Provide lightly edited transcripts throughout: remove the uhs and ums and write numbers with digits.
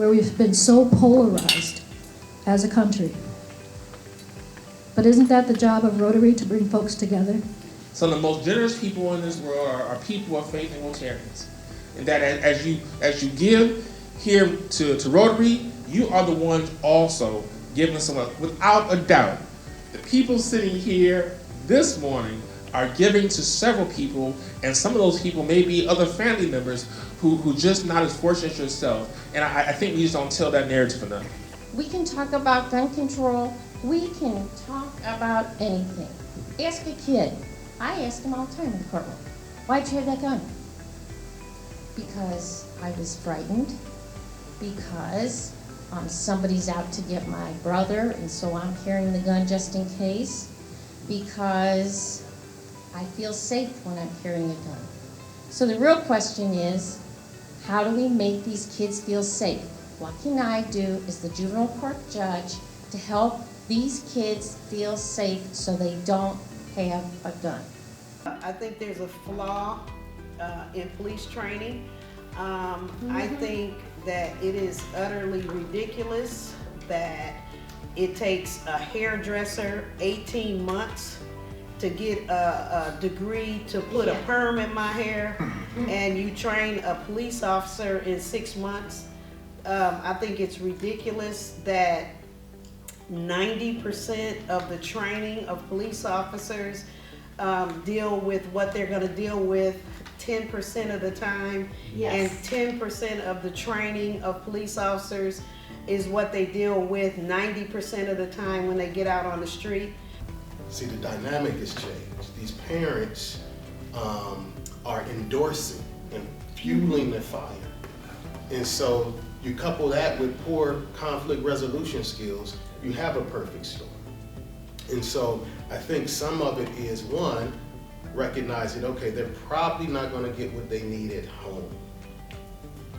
where we've been so polarized as a country. But isn't that the job of Rotary, to bring folks together? Some of the most generous people in this world are people of faith and Rotarians. And that as you give here to Rotary, you are the ones also giving someone. Without a doubt, the people sitting here this morning are giving to several people, and some of those people may be other family members who just not as fortunate as yourself. And I think we just don't tell that narrative enough. We can talk about gun control. We can talk about anything. Ask a kid. I ask him all the time in the courtroom, why'd you have that gun? Because I was frightened, because somebody's out to get my brother, and so I'm carrying the gun just in case, because I feel safe when I'm carrying a gun. So the real question is, how do we make these kids feel safe? What can I do as the juvenile court judge to help these kids feel safe so they don't have a gun? I think there's a flaw in police training. I think that it is utterly ridiculous that it takes a hairdresser 18 months to get a degree to put a perm in my hair, and you train a police officer in 6 months. I think it's ridiculous that 90% of the training of police officers deal with what they're going to deal with 10% of the time, and 10% of the training of police officers is what they deal with 90% of the time when they get out on the street. See, the dynamic has changed. These parents are endorsing and fueling the fire. And so you couple that with poor conflict resolution skills, you have a perfect storm. And so I think some of it is, one, recognizing, okay, they're probably not gonna get what they need at home.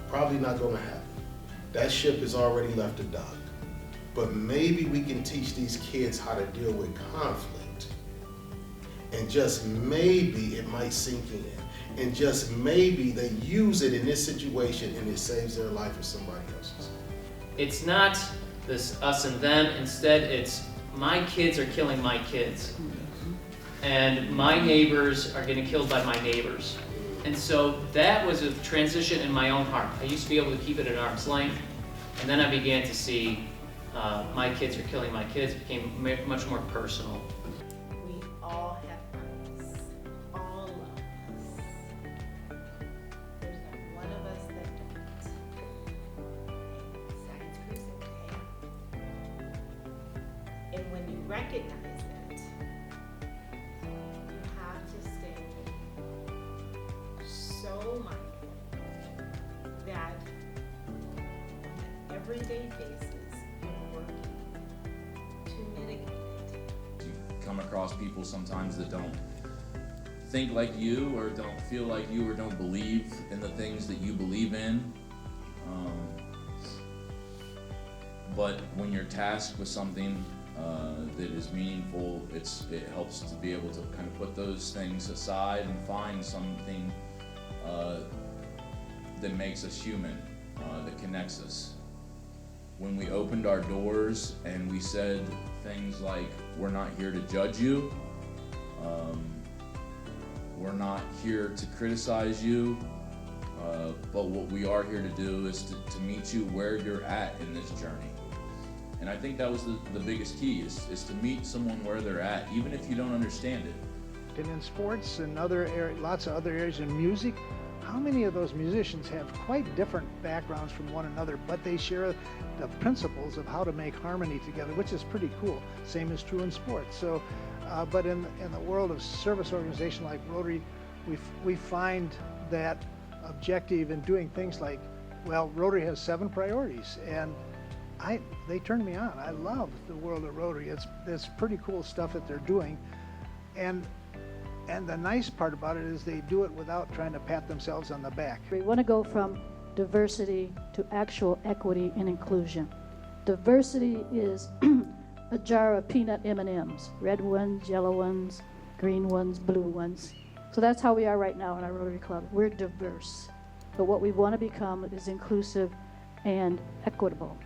Probably not gonna happen. That ship has already left the dock. But maybe we can teach these kids how to deal with conflict. And just maybe it might sink in. And just maybe they use it in this situation and it saves their life or somebody else's. It's not this us and them, instead it's my kids are killing my kids. And my neighbors are getting killed by my neighbors. And so that was a transition in my own heart. I used to be able to keep it at arm's length, and then I began to see my kids are killing my kids. It became much more personal. We all have guns, all of us. There's not one of us that don't. Besides cruising, okay? And when you recognize it, you have to stay so mindful that on an everyday basis, you're working to mitigate it. You come across people sometimes that don't think like you, or don't feel like you, or don't believe in the things that you believe in. But when you're tasked with something that is meaningful, it helps to be able to kind of put those things aside and find something that makes us human, that connects us. When we opened our doors and we said things like, we're not here to judge you, we're not here to criticize you, but what we are here to do is to meet you where you're at in this journey. And I think that was the biggest key, is to meet someone where they're at, even if you don't understand it. And in sports and lots of other areas in music, how many of those musicians have quite different backgrounds from one another, but they share the principles of how to make harmony together, which is pretty cool. Same is true in sports. So, but in the world of service organization like Rotary, we find that objective in doing things like, well, Rotary has 7 priorities, and they turn me on. I love the world of Rotary. It's pretty cool stuff that they're doing, and the nice part about it is they do it without trying to pat themselves on the back. We want to go from diversity to actual equity and inclusion. Diversity is a jar of peanut M&Ms, red ones, yellow ones, green ones, blue ones. So that's how we are right now in our Rotary Club. We're diverse. But what we want to become is inclusive and equitable.